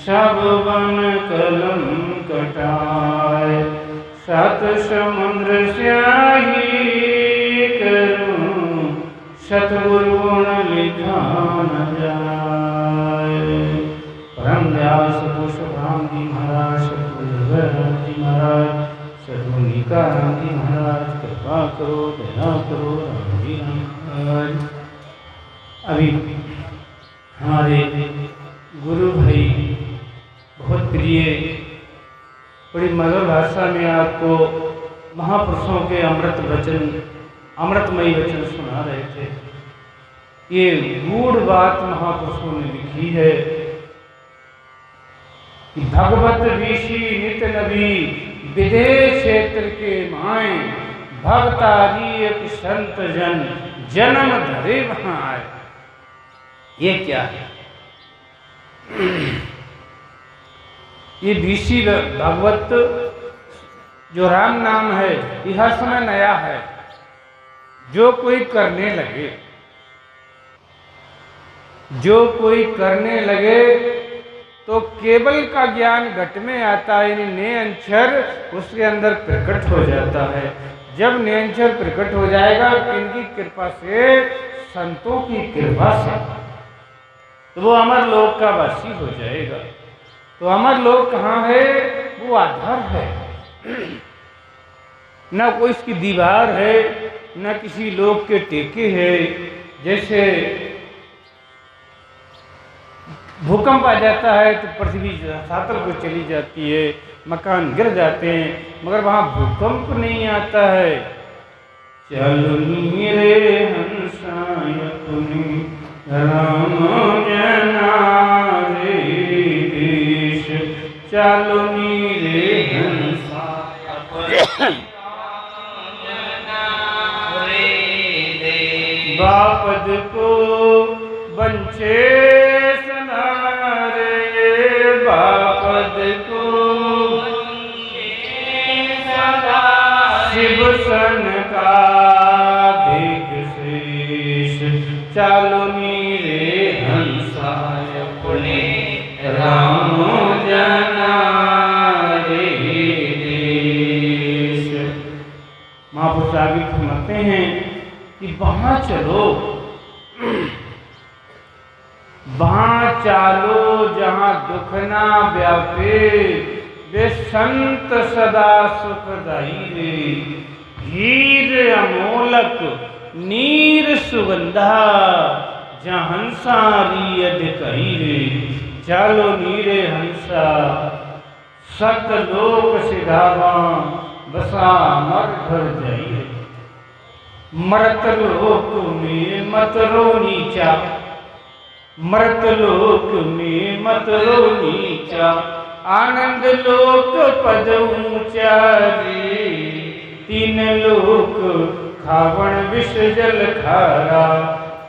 सब वन कलम कटाए, सात समुद्र स्याही करूं, सतगुरु गुण लिखा न जाए। परम दयाल सतगुरु सुखराम जी महाराज, सतगुरु राम जी महाराज, सतगुरु नीकाराम जी महाराज, कृपा करो, दया करो राम जी महाराज। अभी हमारे गुरु भाई बहुत प्रिय बड़ी मधुर भाषा में आपको महापुरुषों के अमृत वचन, अमृतमयी वचन सुना रहे थे। ये गूढ़ बात महापुरुषों ने लिखी है कि भगवत ऋषि नित नबी विदेश क्षेत्र के माए, भक्तारी एक संत जन जन्म धरे वहां आए। ये क्या है? ये ऋषि भगवत जो राम नाम है ये हर समय नया है। जो कोई करने लगे, जो कोई करने लगे तो केवल का ज्ञान घट में आता है, यानी निरंतर उसके अंदर प्रकट हो जाता है। जब निरंतर प्रकट हो जाएगा इनकी कृपा से, संतों की कृपा से, तो वो अमर लोक का वासी हो जाएगा। तो अमर लोक कहाँ है? वो आधार है, न कोई इसकी दीवार है, न किसी लोक के टेके है। जैसे भूकंप आ जाता है तो पृथ्वी धरातल को चली जाती है, मकान गिर जाते हैं, मगर वहां भूकंप नहीं आता है। चलो नीरे हंसाय अपनी राम जना रे देश, चलो नीरे हंसाय अपनी बापद को बंचे सनारे, बापद को शिव सन का दिग शेष, चालो नीरे हंसाय अपने राम जना रे देश। महापुरुष आगे फरमाते हैं कि वहां चलो, वहां चालो जहां दुख ना व्यापे, वे संत सदा सुखदाई रे। हीर अमोलक नीर सुगंधा, जहां हंसारी अधिकही रे। चालो नीरे हंसा सतलोक सिधावा, बसा मर घर जाई रे। मरत लोक में मत रो नीचा, मरत लोक में मत रो नीचा, आनंद लोक पद ऊंचा रे। तीन लोक खावण विष जल खारा,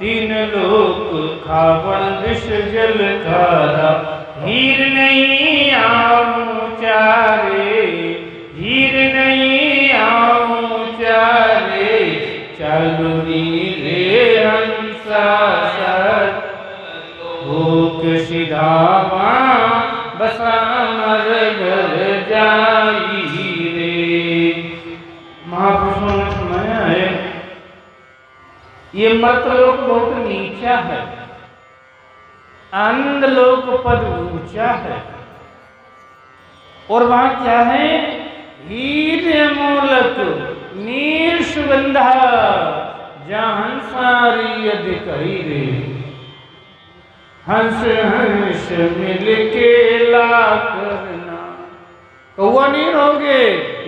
तीन लोक खावण विष जल खारा। हीर नहीं आऊंचा रे, हीर नहीं आऊंचा रे। चालो नीरे हंसा भूख सिधावा, बसा मर घर जाई रे। महापुरुषों ने सुनाया है ये मर्तलोक बहुत नीचा है, आनंद लोक पद ऊंचा है। और वहां क्या है? हीर अमोलक नीर सुगंधा, जहां हंसारी अधिकही रे। हंस हंस मिल के ला करना, कौआ नहीं रहोगे,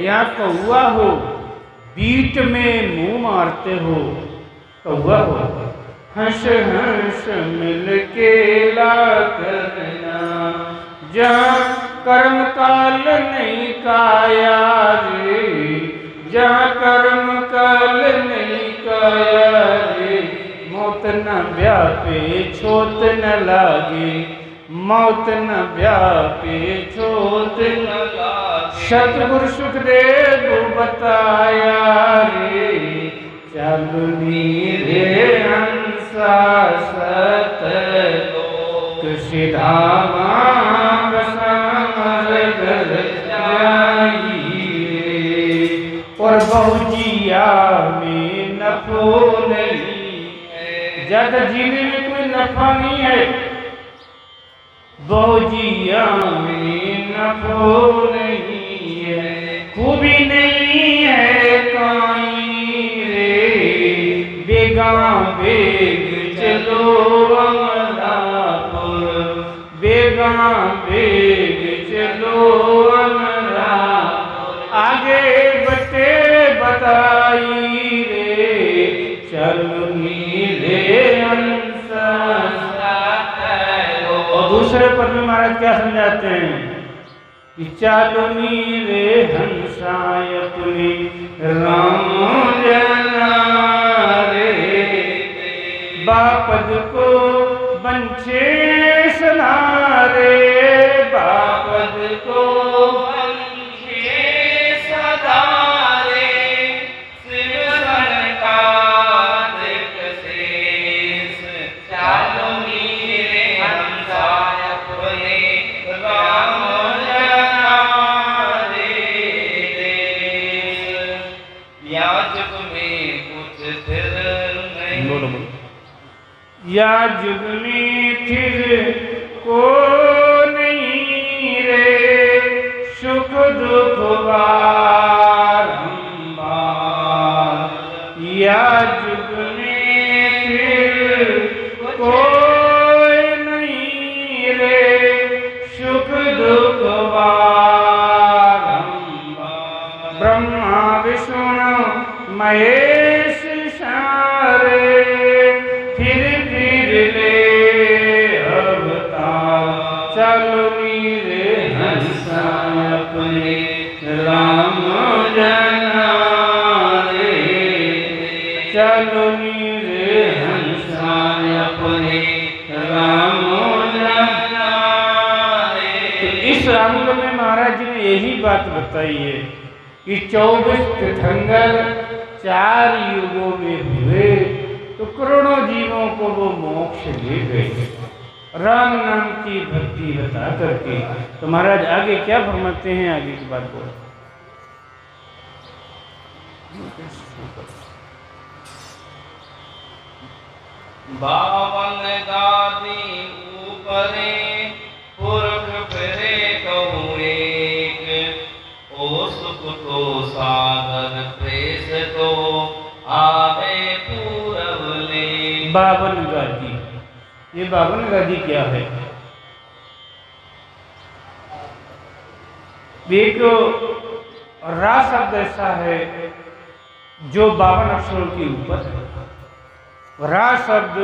यहाँ कौआ हो, बीट में मुंह मारते हो, कौआ हो। हंस हंस मिल के ला करना, जहाँ कर्म काल नहीं काया रे, जहाँ कर्म काल नहीं काया रे। मौत न व्यापे छोत न लागे, मौत न व्यापे छोत न लागे। सतगुरु सुखदेव बताया रे, चालो नीरे हंसा सतलोक सिधावा, ज्यादा जीने में कोई नफा नहीं है। बहुजिया में नफो नहीं है, खूबी नहीं है काई रे। बेगा बेग चलो अमरापुर, बेगा बेग चलो अमरापुर। आगे बटे बताई रे, चलनी रे हंसा। और दूसरे पद में महाराज क्या समझाते हैं कि चालनी रे हंसाय अपनी राम जना रे। बापद को बंछे सनारे, बापद को बंछे सदारे। शिवसन का दिक शेष, चालनी रे हंसाय अपने राम जना रे। या जुग में कुछ फिर नहीं, बोलो बोलो। या जुग में फिर को नहीं रे, सुख दुख बारंबार। या जुग में फिर कोई नहीं रे, सुख दुख बारंबार। ब्रह्मा विष्णु महेश सारे, फिर ले अवतार। चलनी रे हंसा अपने राम जना रे, चलनी रे हंसा अपने राम जना रे। तो इस अंग में महाराज जी ने यही बात बताई है कि 24 तीर्थंकर 4 युगों में हुए तो करोड़ों जीवों को वो मोक्ष ले गए राम नाम की भक्ति बता करके। तो महाराज आगे क्या फरमाते हैं, आगे की बात बोल। बावन गादी ऊपरे पुरख फिरे कहूँ एक। ओ सुख तो सागर प्रेस तो आवे पूरब ले। 52 गादी, ये 52 गादी क्या है? एक रा शब्द ऐसा है जो 52 अक्षरों के ऊपर है। रा शब्द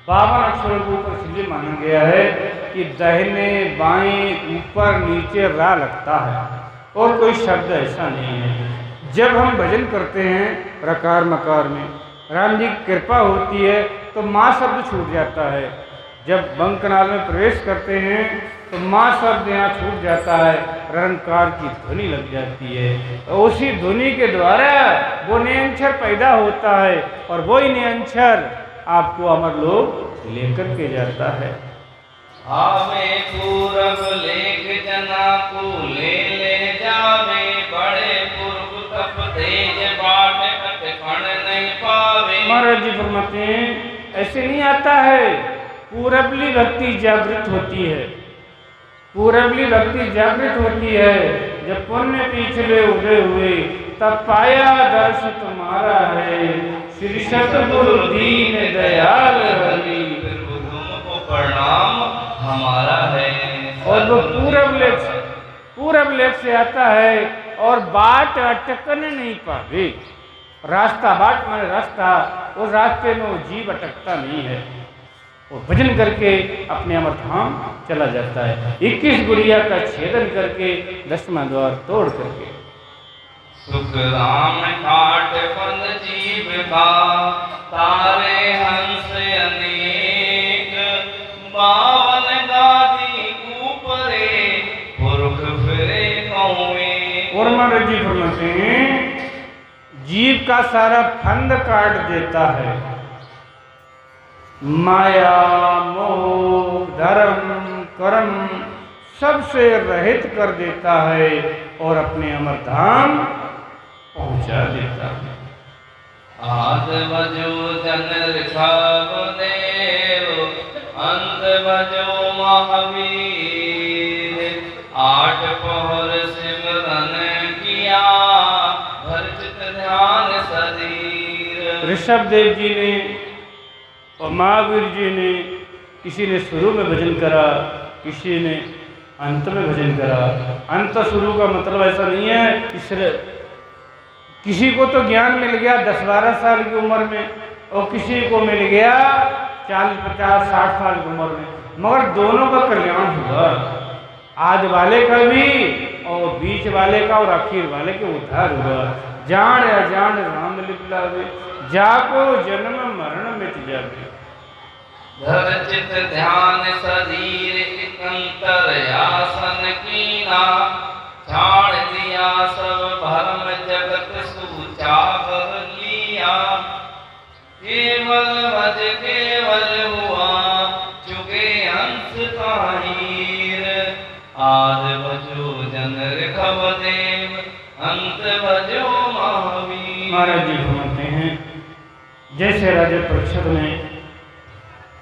52 अक्षरों के ऊपर इसलिए माना गया है कि दाहिने बाएं ऊपर नीचे रा लगता है और कोई शब्द ऐसा नहीं है। जब हम भजन करते हैं रकार मकार में, राम जी की कृपा होती है तो माँ शब्द छूट जाता है। जब बंकनाल में प्रवेश करते हैं तो माँ शब्द यहाँ छूट जाता है, रंकार की ध्वनि लग जाती है। तो उसी ध्वनि के द्वारा वो नियंक्षर पैदा होता है और वही नियंक्षर आपको अमर लोक लेकर के जाता है। आवे पूरब लेख जना को ले जावे। बड़े पूर्व तप तेज बाट कट खण नहीं पावे। महाराज जी फरमाते हैं ऐसे नहीं आता है। पूरबली भक्ति जागृत होती है, पूरबली भक्ति जागृत होती है जब पुण्य पिछले उड़े हुए तब पाया दर्श तुम्हारा है। श्री सतगुरु दीन दयाल हरि तुमको प्रणाम हमारा है। और वो पूरब लेख से आता है और बाट अटकने नहीं पावे। रास्ता बाट माने रास्ता, उस रास्ते में वो जीव अटकता नहीं है, वो भजन करके अपने अमर धाम चला जाता है। 21 गुड़िया का छेदन करके 10वां द्वार तोड़ करके। सुख राम काट फल जीव का तारे हंस अनेक। 52 गादी ऊपरे पुरख फिरे कौए। और महाराज जी फरमाते हैं जीव का सारा फंद काट देता है, माया मोह धर्म कर्म सबसे रहित कर देता है और अपने अमर धाम पहुंचा देता है। आद बजो जन ऋषभ देव, अंत बजो महावीर। आठ पहर सिमरन किया, भर चित ध्यान शरीर। ऋषभ देव जी ने और महावीर जी ने, किसी ने शुरू में भजन करा, किसी ने अंत में भजन करा। अंत शुरू का मतलब ऐसा नहीं है किसी को तो ज्ञान मिल गया 10-12 साल की उम्र में, और किसी को मिल गया 40-50-60 साल की उम्र में, मगर दोनों का कल्याण हुआ। आज वाले का भी और बीच वाले का और आखिर वाले के उद्धार हुआ। जान अजान राम लिखलावे, जाको जन्म मरण मिट जावे। धर चित ध्यान शरीर अंतर आसन कीना, छाड़ दिया सब भरम जगत सूचा कर लिया। केवल भज केवल हुआ, चुके हंस ताहीर। आद भजो जन ऋषभ देव, अंत भजो महावीर। महाराज जी घुमाते हैं, जैसे राजा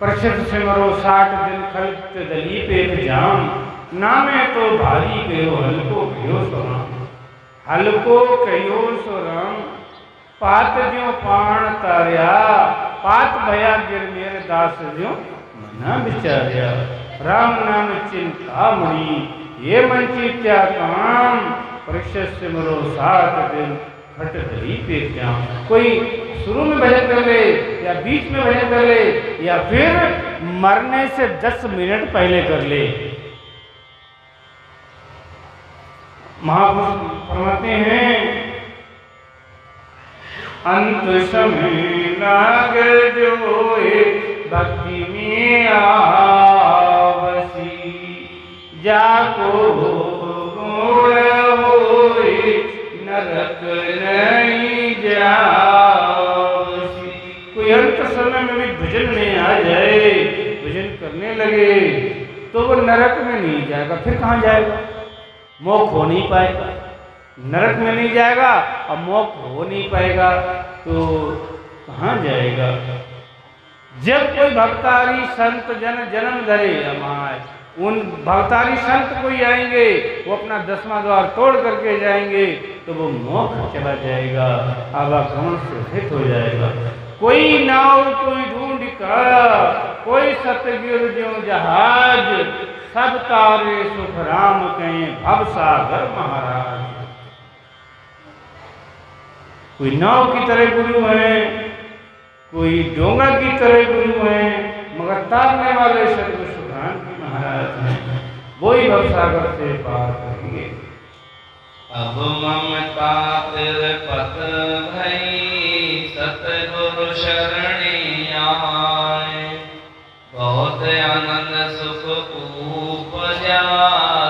परीक्षित सिमरो 60 दिन खलत दलीप एक जाम। नामे तो भारी गयो हल्को गयो सोराम। हल्को कयो सोराम, पात ज्यो पाण तार्या। पात भया गिर मेरे दास ज्यो मना विचार्या। राम नाम चिंता मणि, ये मन चित्या काम। परीक्षित सिमरो 60 दिन खट दलीप एक जाम। कोई शुरू में भजन कर ले, या बीच में भजन कर ले, या फिर मरने से 10 मिनट पहले कर ले। महापुरुष फरमाते हैं, अंत समय लाग जोए भक्ति में आवसी। जाको गुण होए नरक नहीं जावसी। कोई अंत समय में भी भजन में आ जाए, भजन करने लगे, तो वो नरक में नहीं जाएगा। फिर कहाँ जाएगा? मोक्ष हो नहीं पाएगा। नरक में नहीं जाएगा और मोक्ष हो नहीं पाएगा, तो कहाँ जाएगा? जब कोई भक्तारी संत जन जन्म धरे हमारे, उन भक्तारी संत कोई आएंगे, वो अपना 10वां द्वार तोड़ करके जाएंगे, तो वो मोक्ष चला जाएगा, आवागमन से रहित हो जाएगा। कोई नाव कोई ढूंढ का, कोई सतगिर ज्यों जहाज। सब तारे सुख राम कहें भव सागर महाराज। कोई नाव की तरह गुरु हैं, कोई डोंगा की तरह गुरु हैं, मगर तारने वाले सदगुरु सुखराम जी महाराज हैं, वही भव सागर से पार करेंगे। अब ममता तिर पत भई, सतगुरु शरणी आए। बहुत आनंद सुख उपजा,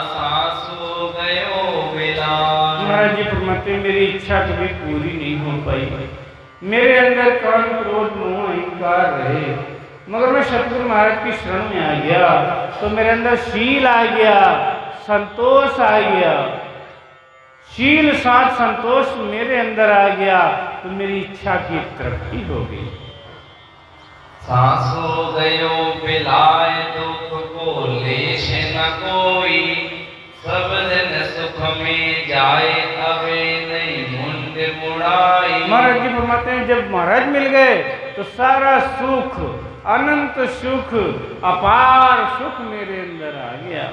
सासु गयो विलाय। महाराज जी फरमाते, मेरी इच्छा कभी पूरी नहीं हो पाई। मेरे अंदर काम क्रोध मोह अहंकार रहे, मगर मैं सतगुरु महाराज की शरण में आ गया, तो मेरे अंदर शील आ गया, संतोष आ गया। शील साथ संतोष मेरे अंदर आ गया, तो मेरी इच्छा की तृप्ति हो गई। सासु गयो बिलाय, दुख को लेश न कोई। सब दिन सुख में जाए, अबे नहीं मुंड मुड़ाई। महाराज जी फरमाते हैं, जब महाराज मिल गए तो सारा सुख, अनंत सुख, अपार सुख मेरे अंदर आ गया।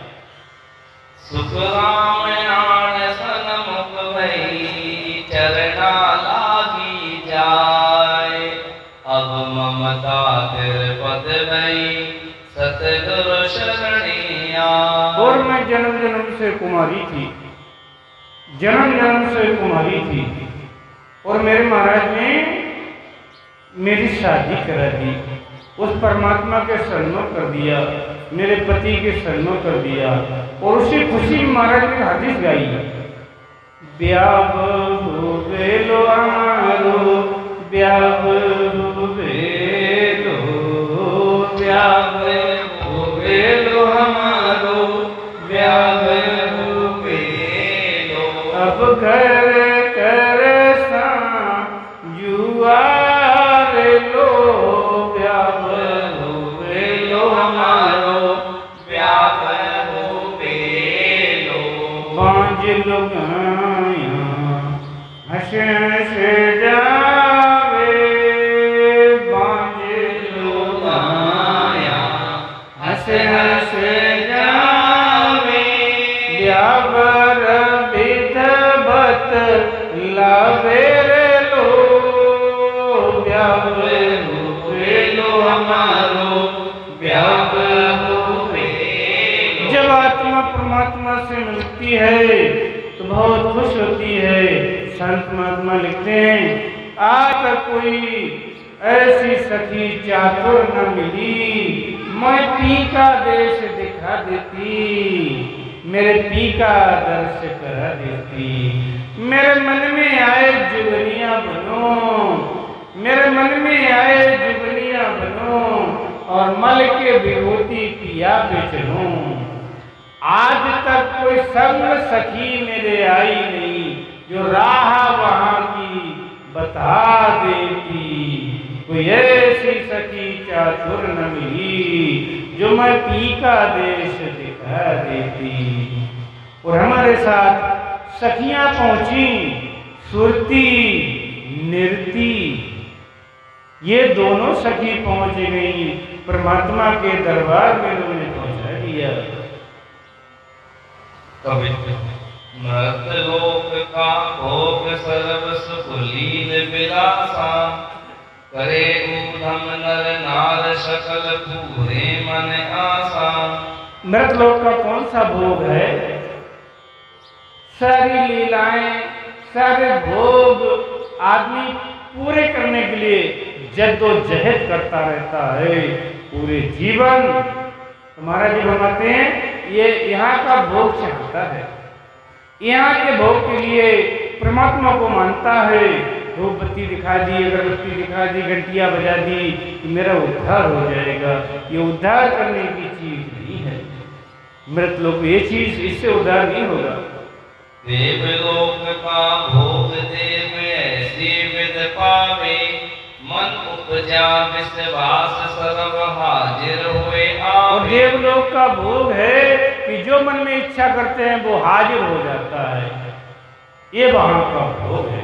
सुख राम आन सन्मुख भई, चरना लागी जाए। अब ममता तिर पद भई, सतगुरु शरणी आए। और मैं जन्म जन्म से कुमारी थी, जन्म जन्म से कुमारी थी, और मेरे महाराज ने मेरी शादी करा दी, उस परमात्मा के शरण कर दिया, मेरे पति के शरण कर दिया, और उसी खुशी में महाराज ने हदीस गाई, ब्याह बेलो आरो, ब्याह बेलो, ब्याह बेलो हमारो, ब्याह बेलो। अब घर कर सा जुआ लुगाया हंस हंस जावे, बांझ लुगाया हंस हंस जावे, ब्यावर विधवत लावे रे लो, ब्याव हुए लो हमारो, ब्याव हुए। जब आत्मा परमात्मा से मिलती है तो बहुत खुश होती है। संत महात्मा लिखते हैं, आज तक कोई ऐसी सखी चातुर न मिली, मैं पी का देश दिखा देती, मेरे पी का दर्श करा देती। मेरे मन में आए जुगनिया बनो, मेरे मन में आए जुगनिया बनो, और मल के विभूति पिया पे चलूं। आज तक कोई संग सखी मेरे आई नहीं, जो राह वहां की बता देती। कोई ऐसी सखी चातुर न मिली, जो मैं पी का देश दिखा देती। और हमारे साथ सखियां पहुंची, सुरती निर्ती, ये दोनों सखी पहुंच गई, परमात्मा के दरबार में उन्होंने पहुंचा दिया। मृतलोक का भोग सर्व सुख लीन विलासा, करे ऊधम नर नार सकल पूरे मन आसा। मृतलोक का कौन सा भोग है? सारी लीलाएं, सारे भोग आदमी पूरे करने के लिए जद्दोजहद करता रहता है पूरे जीवन। तुम्हारा जी बताते हैं, ये यहाँ का भोग चाहता है, यहाँ के भोग के लिए परमात्मा को मानता है। धूप बत्ती दिखा दी, अगरबत्ती दिखा दी, घंटियां बजा दी, तो मेरा उद्धार हो जाएगा। ये उद्धार करने की चीज नहीं है। मृत लोग ये चीज, इससे उद्धार नहीं होगा। देवलोक का भोग देव ऐसी विद पावे, मन उपजा विश्वास सर्व हाजिर हुए आवे। और देवलोक का भोग है कि जो मन में इच्छा करते हैं वो हाजिर हो जाता है, ये वहां का भोग है।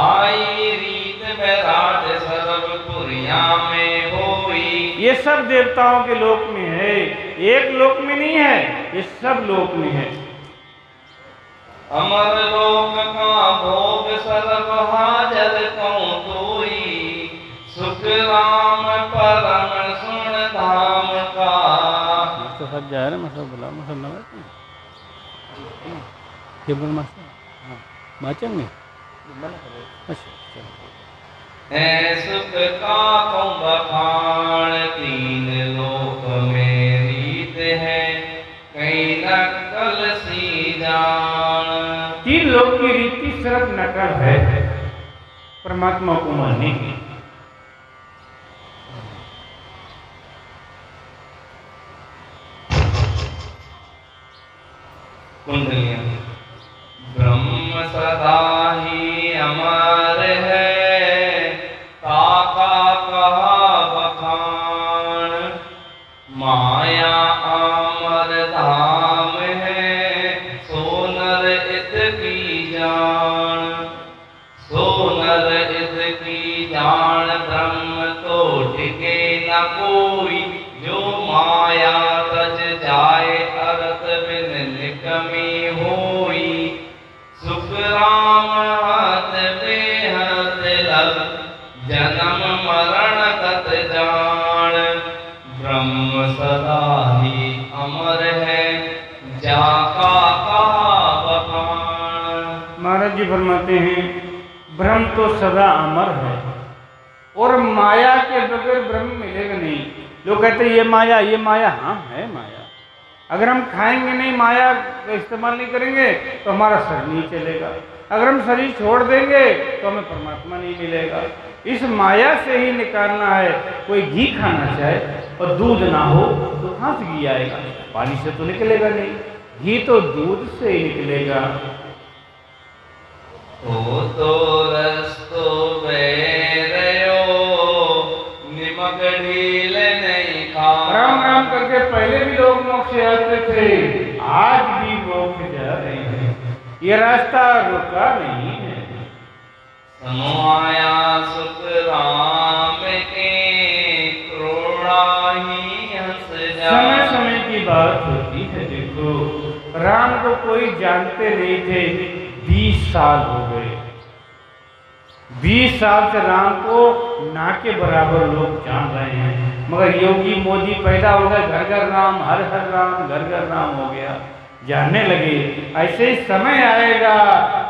आई रीत बैराज सर्वपुरिया में होई, ये सब देवताओं के लोक में है, एक लोक में नहीं है, ये सब लोक में है। अमर लोक का भोग सर्व हाजर कौं तोई, सुख राम परम सुन धाम का। तो सब जा रहे मसल बोला मसल ना केवल मसल हाँ माचेंगे है सुख का कौं बखान, तीन लोक में रीत है कहीं नकल सी जान। तीन लोक की रीति सिर्फ नकल है परमात्मा को मानने की। कुंडलियां ब्रह्म सदा ही अमर है, ताका कहा बखान, माया अमर धाम है, सोनर इत की जान, सोनर इत की जान। ब्रह्म तो टिके न कोई, जो माया तज जाए अरत बिन निकमी होई। सुख राम हाथ बेहद लग, जन्म मरण गत जान। ब्रह्म सदा ही अमर है, जाका कहा बखान। महाराज जी फरमाते हैं ब्रह्म तो सदा अमर है और माया के बगैर ब्रह्म मिलेगा नहीं। लोग कहते हैं ये माया, हाँ है माया। अगर हम खाएंगे नहीं, माया का इस्तेमाल नहीं करेंगे तो हमारा शरीर नहीं चलेगा। अगर हम शरीर छोड़ देंगे तो हमें परमात्मा नहीं मिलेगा। इस माया से ही निकालना है। कोई घी खाना चाहे और दूध ना हो तो कहाँ से घी आएगा? पानी से तो निकलेगा नहीं, घी तो दूध से ही निकलेगा। ओ तो रस्तो बेरयो, निमक ढील नहीं खा। राम राम करके पहले भी लोग मोक्ष आते थे, आज भी वो मोक्ष जा रहे हैं, ये रास्ता रुका नहीं है। समाया सुख राम के क्रोड़ा ही हंस जा। समय समय की बात होती है। देखो, राम को कोई जानते नहीं थे, 20 साल हो गए। 20 साल से राम को ना के बराबर लोग जान रहे हैं, मगर योगी मोदी पैदा हो गए, घर घर राम, हर हर राम, घर घर राम हो गया, जानने लगे। ऐसे ही समय आएगा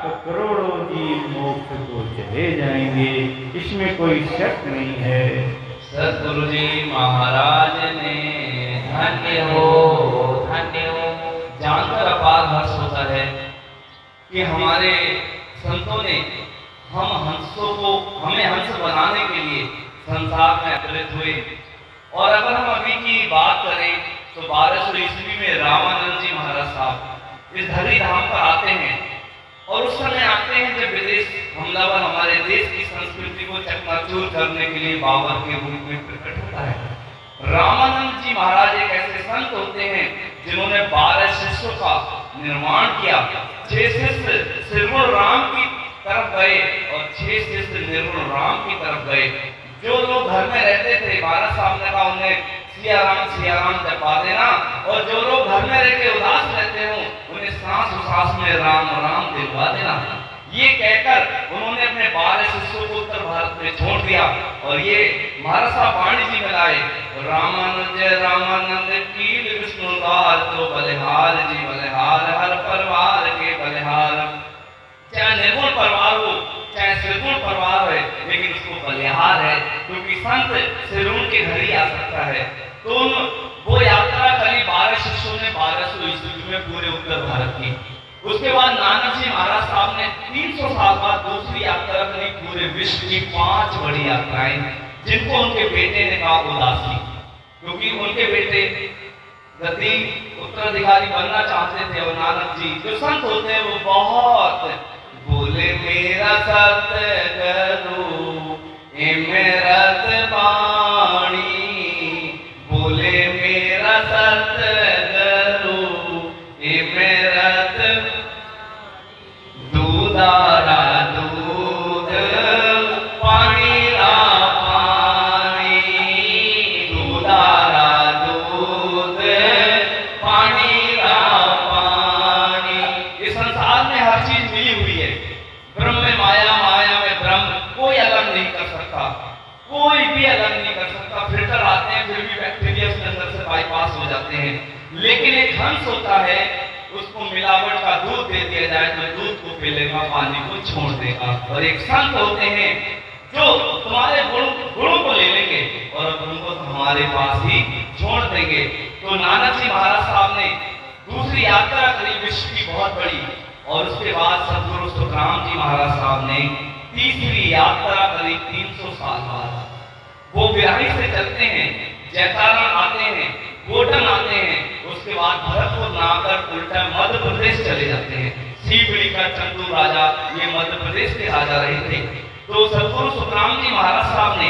तो करोड़ों जीव मोक्ष को चले जाएंगे, इसमें कोई शक नहीं है। सतगुरु जी महाराज ने धन्य हो जानकर अपार हर्ष होता है कि हमारे संतों ने हमें हंस बनाने के लिए संसार में अवतरित हुए। और अगर हम अभी की बात करें तो 1200 ईस्वी में रामानंद जी महाराज साहब इस धरी धाम पर आते हैं, और उस समय आते हैं जब विदेश हमलावर हमारे देश की संस्कृति को चकनाचूर करने के लिए बाबर के रूप में प्रकट होता है। रामानंद जी महाराज एक ऐसे संत होते हैं जिन्होंने 12 शिष्यों का निर्माण किया। 6 शिष्य श्रीगुण राम की तरफ गए और 6 शिष्य निर्गुण राम की तरफ गए। जो लोग घर में रहते थे, 12 साहब ने कहा उन्हें सिया राम जपा देना, और जो लोग घर में रह के उदास रहते हो उन्हें सांस सांस में राम राम दिलवा देना। ये कहकर उन्होंने अपने 12 शिष्यों को उत्तर भारत में छोड़ दिया और ये महाराज साहब वाणी जी में लाए, रामानंद कील विष्णुदार तो बलिहार जी बलिहार, हर परिवार के बलिहार। चाहे निर्गुण परिवार हो चाहे श्रीगुण परिवार है, लेकिन उसको बलिहार है, क्योंकि संत श्रीगुण के घर ही आ सकता है। तो वो यात्रा करी 12 शिष्यों ने 1200 ईस्वी में पूरे उत्तर भारत की। उसके बाद नानक जी महाराज साहब ने 300 साल बाद दूसरी यात्रा करी, पूरे विश्व की 5 बड़ी यात्राएं, जिनको उनके बेटे ने कहा उदासी, क्योंकि उनके बेटे गद्दी उत्तराधिकारी बनना चाहते थे। और नानक जी जो संत होते हैं वो बहुत बोले, मेरा सतगुरु इमरत बाणी, बोले मेरा सतगुरु इमरत दूधारा दूध पानी रा पानी, दूधारा दूध पानी रा पानी। इस संसार में हर चीज मिली हुई है, ब्रह्म में माया, माया में ब्रह्म, कोई अलग नहीं कर सकता, कोई भी अलग नहीं कर सकता। फिल्टर आते हैं फिर भी बैक्टीरिया उसके अंदर से बाईपास हो जाते हैं, लेकिन एक हंस होता है, उसको मिलावट का दूध दे दिया जाए तो दूध को पी लेगा, पानी को छोड़ देगा। और एक संत होते हैं जो तुम्हारे गुणों को ले लेंगे और उनको तो हमारे पास ही छोड़ देंगे। तो नानक जी महाराज साहब ने दूसरी यात्रा करी विश्व की बहुत बड़ी, और उसके बाद सतगुरु सुखराम जी महाराज साहब ने तीसरी यात्रा करी 300 साल बाद। वो बिहारी से चलते हैं, जैतारण आते हैं, गोटन आते हैं, उसके बाद भरतपुर नाकर उल्टा मध्य प्रदेश चले जाते हैं। सीपड़ी का चंदू राजा ये मध्य प्रदेश के राजा रहे थे। तो सतगुरु सुखराम जी महाराज साहब ने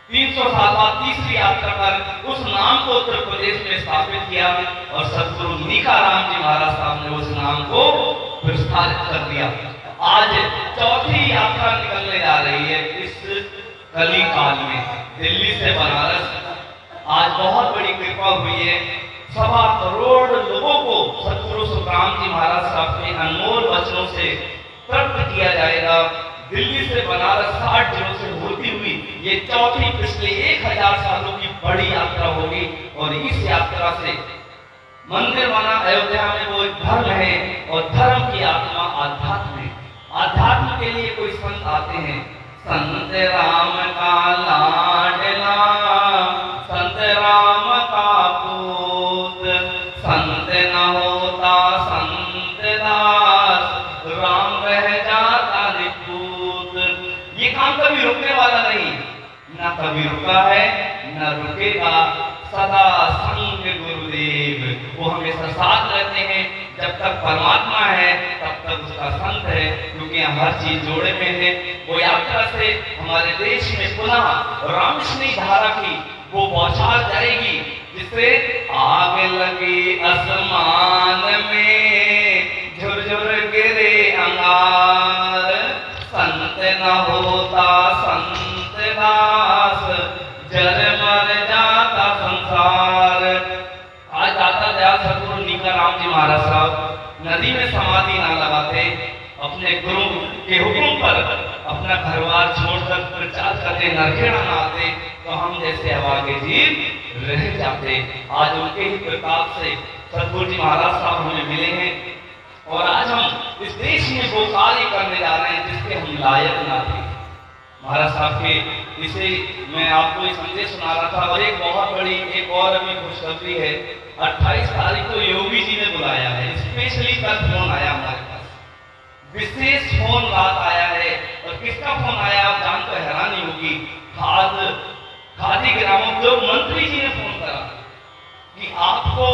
300 साल बाद तीसरी यात्रा कर उस नाम को उत्तर प्रदेश में स्थापित किया, और सतगुरु नीकाराम जी महाराज साहब ने उस नाम को विस्तारित कर दिया। आज चौथी यात्रा निकलने जा रही है इस कली काल में, दिल्ली से बनारस। आज बहुत बड़ी कृपा हुई है, 1.25 करोड़ लोगों को सतगुरु सुखराम जी महाराज साहब के अनमोल वचनों से तृप्त किया जाएगा। दिल्ली से बनारस 60 दिनों से होती हुई ये चौथी पिछले 1000 सालों की बड़ी यात्रा होगी। और इस यात्रा से मंदिर बना अयोध्या में वो धर्म है, और धर्म की आत्मा आध्यात्म है। आध्यात्म के लिए कोई संत आते हैं, संत राम का लाडला, संत राम का पूत, संत न होता संत दास, राम रह जाता निपूत। ये काम कभी रुकने वाला नहीं, ना कभी रुका है न रुकेगा। सदा संग गुरुदेव, वो हमेशा साथ रहते हैं। जब तक परमात्मा है तब तक उसका संत है, क्योंकि हर चीज जोड़े में है। वो यात्रा से हमारे देश में पुनः रामकृष्ण धारा की वो बौछार जाएगी, जिससे आग लगी आसमान में दयाल सतगुरु नीका राम जी महाराज साहब नदी में समाधि ना लगाते, अपने गुरु के हुक्म पर अपना घरबार छोड़कर प्रचार करते, नरखेड़ा ना आते, तो हम जैसे अभागे जीव रह जाते। आज उनके ही प्रताप से सतगुरु जी महाराज साहब हमें मिले हैं और आज हम इस देश में वो कार्य करने जा रहे हैं जिसके हम लायक ना थे। महाराज साहब के इसे मैं आपको ये संदेश सुना रहा था। और एक बहुत बड़ी एक और अभी खुशखबरी है, 28 तारीख को योगी जी ने बुलाया है, स्पेशली कल फोन आया हमारे पास, विशेष फोन रात आया है। और किसका फोन आया आप जानकर हैरानी होगी, खादी ग्रामोद्योग मंत्री जी ने फोन करा कि आपको,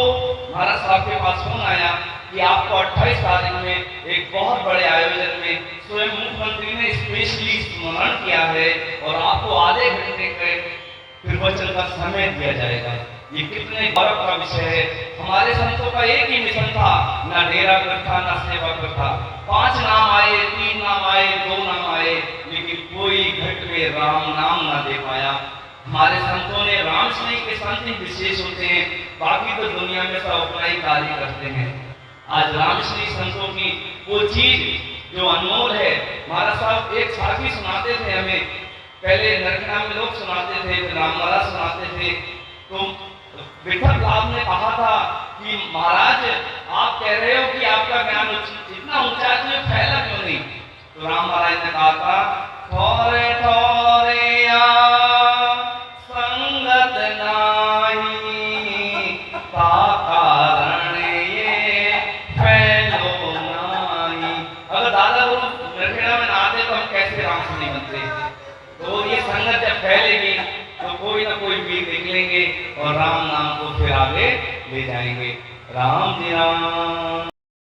महाराज साहब के पास फोन आया कि आपको 28 तारीख में एक बहुत बड़े आयोजन में स्वयं मुख्यमंत्री ने स्पेशली स्मरण किया है और आपको आधे घंटे के प्रवचन का समय दिया जाएगा। ये कितने गौरव का विषय है। हमारे संतों का एक ही मिशन था, ना डेरा प्रथा ना सेवा प्रथा। 5 नाम आए, 3 नाम आए, 2 नाम आए, लेकिन कोई घट में राम नाम ना दे पाया। हमारे संतों ने, राम श्री के संत ही विशेष होते हैं, बाकी तो दुनिया में सब अपना ही कार्य करते हैं। आज रामश्री संतों की वो चीज जो अनमोल है। महाराज साहब एक साखी सुनाते थे हमें, पहले नरखेड़ा में लोग सुनाते थे, फिर रामवाला सुनाते थे। तो विठल साहब ने कहा था कि महाराज आप कह रहे हो कि आपका ज्ञान इतना ऊंचा है, तो फैला क्यों नहीं? तो राम महाराज ने कहा था, थोरे थोरे संगत नाही कारण ये फैलो नाही। अगर दादा गुरु नरखेड़ा में ना आते तो हम कैसे राम से नहीं बनते? तो ये संगत जब फैलेगी तो कोई ना कोई वीर निकलेंगे और राम नाम को फिर आगे ले जाएंगे। राम जी राम।